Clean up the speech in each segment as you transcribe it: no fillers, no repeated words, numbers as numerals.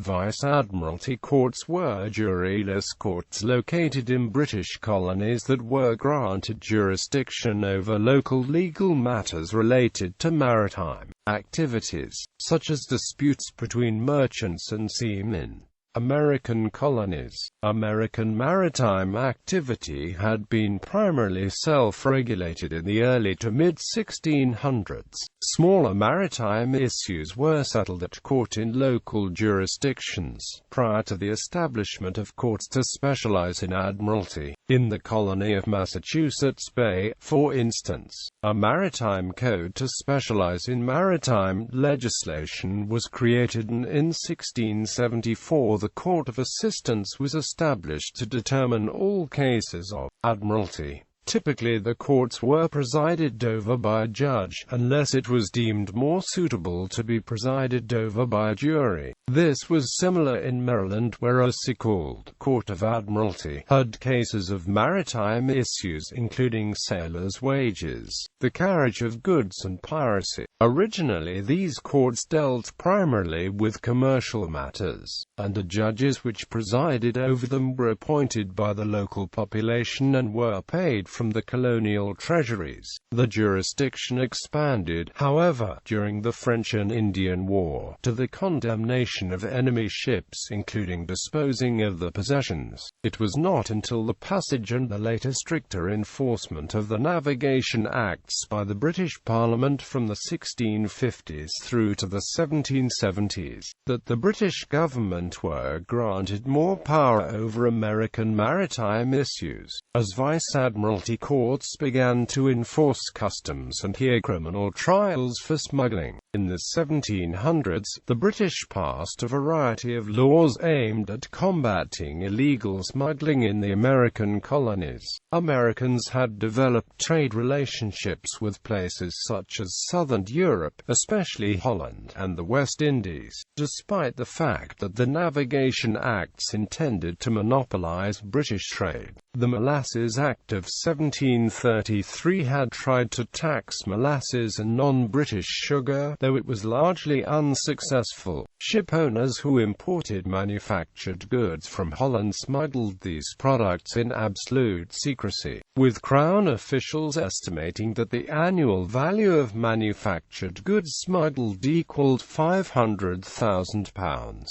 Vice-Admiralty courts were juryless courts located in British colonies that were granted jurisdiction over local legal matters related to maritime activities, such as disputes between merchants and seamen. American colonies. American maritime activity had been primarily self-regulated in the early to mid-1600s. Smaller maritime issues were settled at court in local jurisdictions, prior to the establishment of courts to specialize in admiralty. In the colony of Massachusetts Bay, for instance, a maritime code to specialize in maritime legislation was created, and in 1674 the Court of Assistance was established to determine all cases of admiralty. Typically the courts were presided over by a judge, unless it was deemed more suitable to be presided over by a jury. This was similar in Maryland, where a so-called Court of Admiralty heard cases of maritime issues including sailors' wages, the carriage of goods and piracy. Originally these courts dealt primarily with commercial matters, and the judges which presided over them were appointed by the local population and were paid from the colonial treasuries. The jurisdiction expanded, however, during the French and Indian War, to the condemnation of enemy ships, including disposing of the possessions. It was not until the passage and the later stricter enforcement of the Navigation Acts by the British Parliament from the 1650s through to the 1770s that the British government were granted more power over American maritime issues, as Vice-Admiralty courts began to enforce customs and hear criminal trials for smuggling. In the 1700s, the British passed a variety of laws aimed at combating illegal smuggling in the American colonies. Americans had developed trade relationships with places such as southern Europe, especially Holland and the West Indies, despite the fact that the Navigation Acts intended to monopolize British trade. The Molasses Act of 1733 had tried to tax molasses and non-British sugar, though it was largely unsuccessful. Ship owners who imported manufactured goods from Holland smuggled these products in absolute secrecy, with Crown officials estimating that the annual value of manufactured goods smuggled equaled £500,000.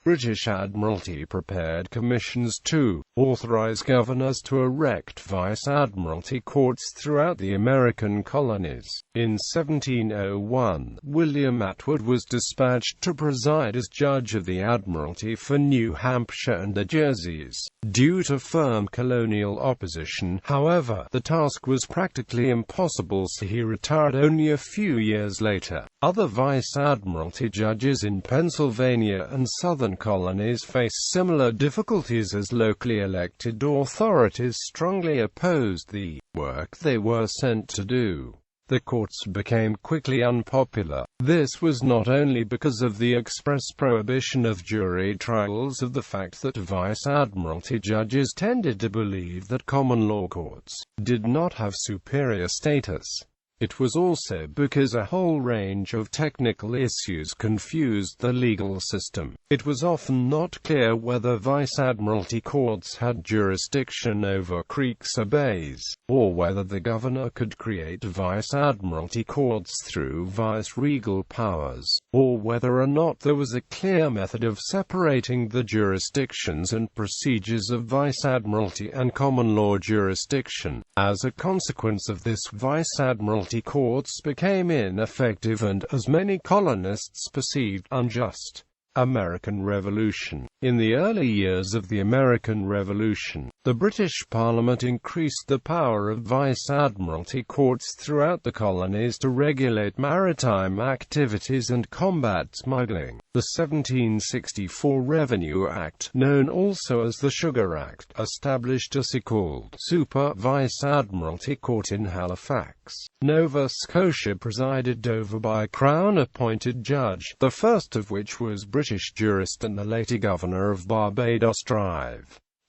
British Admiralty prepared commissions to authorize governors to erect Vice-Admiralty courts throughout the American colonies. In 1701, William Atwood was dispatched to preside as judge of the Admiralty for New Hampshire and the Jerseys. Due to firm colonial opposition, however, the task was practically impossible, so he retired only a few years later. Other Vice-Admiralty judges in Pennsylvania and southern colonies faced similar difficulties, as locally elected authorities strongly opposed the work they were sent to do. The courts became quickly unpopular. This was not only because of the express prohibition of jury trials, of the fact that Vice-Admiralty judges tended to believe that common law courts did not have superior status. It was also because a whole range of technical issues confused the legal system. It was often not clear whether Vice-Admiralty courts had jurisdiction over creeks or bays, or whether the governor could create Vice-Admiralty courts through vice-regal powers, or whether or not there was a clear method of separating the jurisdictions and procedures of Vice-Admiralty and common law jurisdiction. As a consequence of this, Vice-Admiralty courts became ineffective and, as many colonists perceived, unjust. American Revolution. In the early years of the American Revolution, the British Parliament increased the power of Vice-Admiralty courts throughout the colonies to regulate maritime activities and combat smuggling. The 1764 Revenue Act, known also as the Sugar Act, established a so-called Super Vice-Admiralty Court in Halifax, Nova Scotia, presided over by a Crown-appointed judge, the first of which was British jurist and the later governor of Barbados.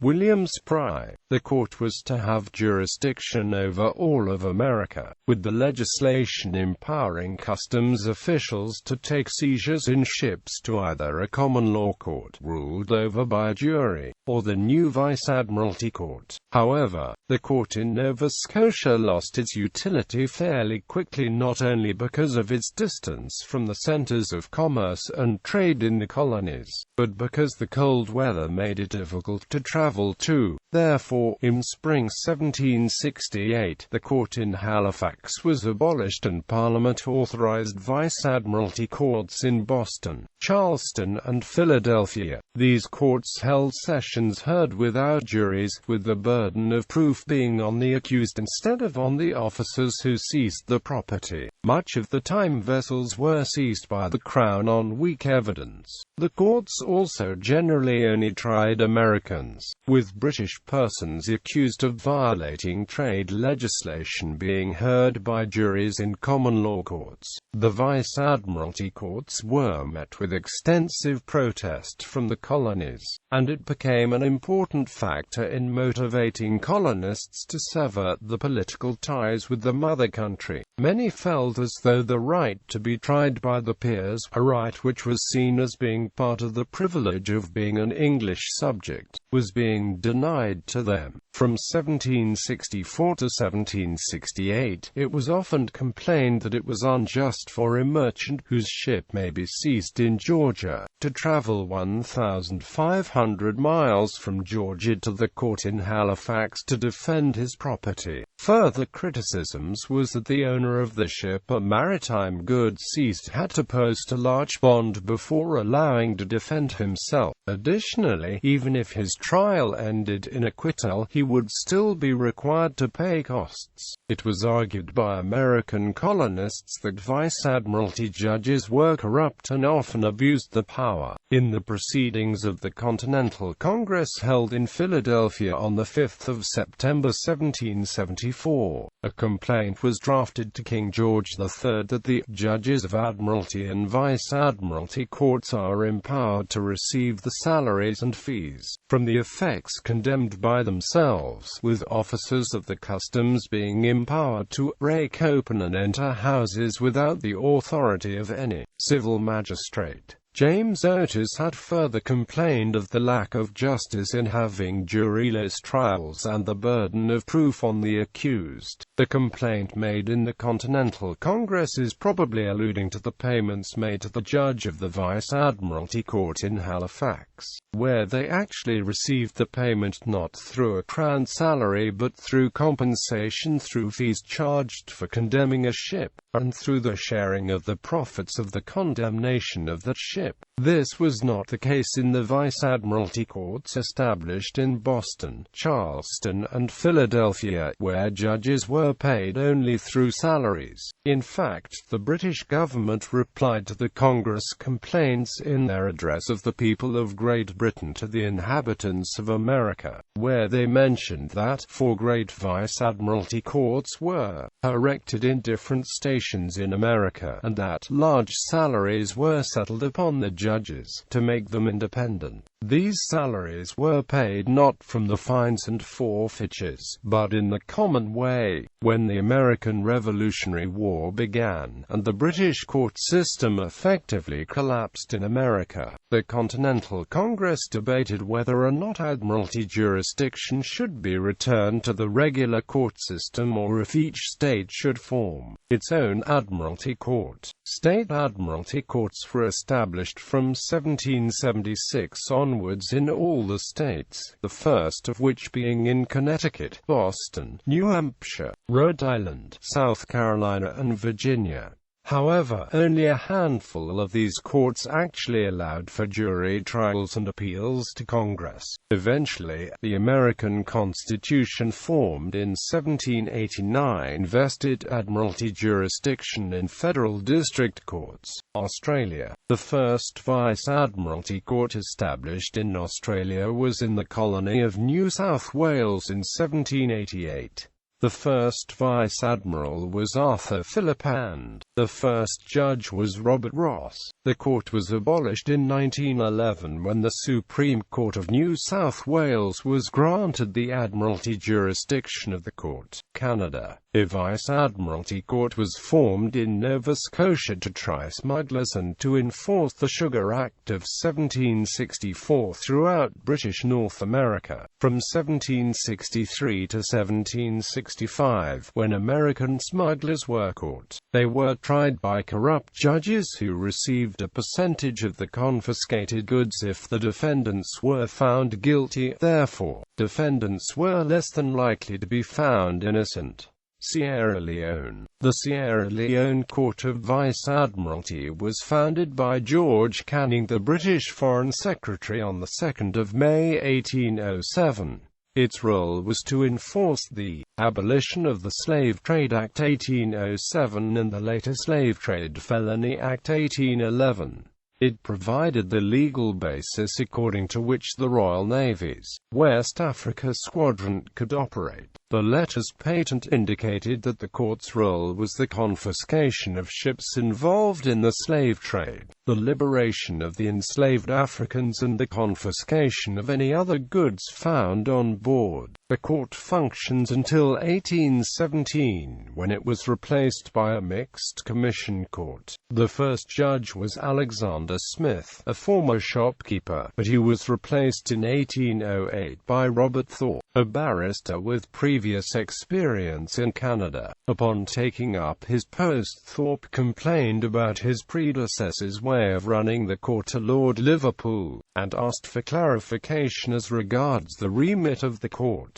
William Spry. The court was to have jurisdiction over all of America, with the legislation empowering customs officials to take seizures in ships to either a common law court, ruled over by a jury, or the new Vice Admiralty Court. However, the court in Nova Scotia lost its utility fairly quickly, not only because of its distance from the centres of commerce and trade in the colonies, but because the cold weather made it difficult to travel to. Therefore, in spring 1768, the court in Halifax was abolished and Parliament authorized Vice Admiralty courts in Boston, Charleston, and Philadelphia. These courts held sessions heard without juries, with the burden of proof being on the accused instead of on the officers who seized the property. Much of the time vessels were seized by the Crown on weak evidence. The courts also generally only tried Americans, with British persons accused of violating trade legislation being heard by juries in common law courts. The Vice Admiralty courts were met with extensive protest from the colonies, and it became an important factor in motivating colonists to sever the political ties with the mother country. Many felt as though the right to be tried by the peers, a right which was seen as being part of the privilege of being an English subject, was being denied to them. From 1764 to 1768, it was often complained that it was unjust for a merchant whose ship may be seized in Georgia to travel 1,500 miles from Georgia to the court in Halifax to defend his property. Further criticisms was that the owner of the ship or maritime goods seized had to post a large bond before allowing to defend himself. Additionally, even if his trial ended in acquittal, he would still be required to pay costs. It was argued by American colonists that Vice Admiralty judges were corrupt and often abused the power. In the proceedings of the Continental Congress held in Philadelphia on 5 September 1774, a complaint was drafted to King George III that the judges of Admiralty and Vice Admiralty courts are empowered to receive the salaries and fees from the effects condemned by themselves, with officers of the customs being empowered to break open and enter houses without the authority of any civil magistrate. James Otis had further complained of the lack of justice in having juryless trials and the burden of proof on the accused. The complaint made in the Continental Congress is probably alluding to the payments made to the judge of the Vice Admiralty Court in Halifax, where they actually received the payment not through a crown salary but through compensation through fees charged for condemning a ship, and through the sharing of the profits of the condemnation of that ship. This was not the case in the Vice Admiralty courts established in Boston, Charleston, and Philadelphia, where judges were paid only through salaries. In fact, the British government replied to the Congress complaints in their Address of the People of Great Britain to the Inhabitants of America, where they mentioned that 4 great Vice Admiralty courts were erected in different stations in America, and that large salaries were settled upon the judges to make them independent. These salaries were paid not from the fines and forfeitures, but in the common way. When the American Revolutionary War began, and the British court system effectively collapsed in America, the Continental Congress debated whether or not Admiralty jurisdiction should be returned to the regular court system or if each state should form its own Admiralty court. State Admiralty courts were established from 1776 onwards in all the states, the first of which being in Connecticut, Boston, New Hampshire, Rhode Island, South Carolina, and Virginia. However, only a handful of these courts actually allowed for jury trials and appeals to Congress. Eventually, the American Constitution formed in 1789 vested Admiralty jurisdiction in federal district courts. Australia. The first Vice Admiralty court established in Australia was in the colony of New South Wales in 1788. The first vice-admiral was Arthur Phillip and the first judge was Robert Ross. The court was abolished in 1911 when the Supreme Court of New South Wales was granted the admiralty jurisdiction of the court. Canada. A vice-admiralty court was formed in Nova Scotia to try smugglers and to enforce the Sugar Act of 1764 throughout British North America. From 1763 to 1765, when American smugglers were caught, they were tried by corrupt judges who received a percentage of the confiscated goods if the defendants were found guilty. Therefore, defendants were less than likely to be found innocent. Sierra Leone. The Sierra Leone Court of Vice-Admiralty was founded by George Canning, the British Foreign Secretary, on the 2nd of May 1807. Its role was to enforce the abolition of the Slave Trade Act 1807 and the later Slave Trade Felony Act 1811. It provided the legal basis according to which the Royal Navy's West Africa Squadron could operate. The letter's patent indicated that the court's role was the confiscation of ships involved in the slave trade, the liberation of the enslaved Africans, and the confiscation of any other goods found on board. The court functioned until 1817, when it was replaced by a mixed commission court. The first judge was Alexander Smith, a former shopkeeper, but he was replaced in 1808 by Robert Thorpe, a barrister with previous experience in Canada. Upon taking up his post, Thorpe complained about his predecessor's way of running the court to Lord Liverpool, and asked for clarification as regards the remit of the court.